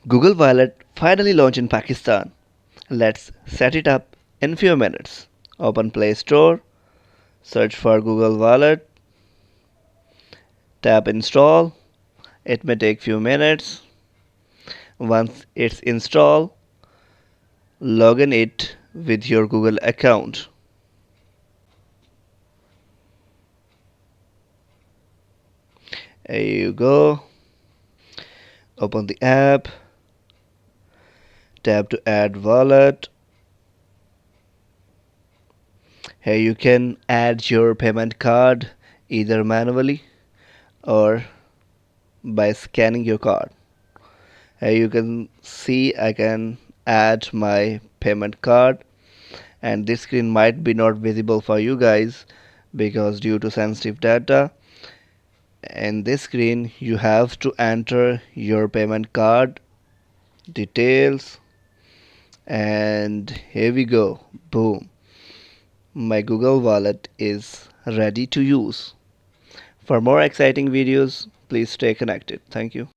Google Wallet finally launched in Pakistan. Let's set it up in few minutes. Open Play Store, search for Google Wallet, tap install. It may take few minutes. Once it's installed, log in it with your Google account. Here you go. Open the app, tap to add wallet. Here you can add your payment card either manually or by scanning your card. Here you can see I can add my payment card, and this screen might be not visible for you guys because due to sensitive data. In this screen you have to enter your payment card details, and here we go. Boom, my Google Wallet is ready to use. For more exciting videos, please stay connected. Thank you.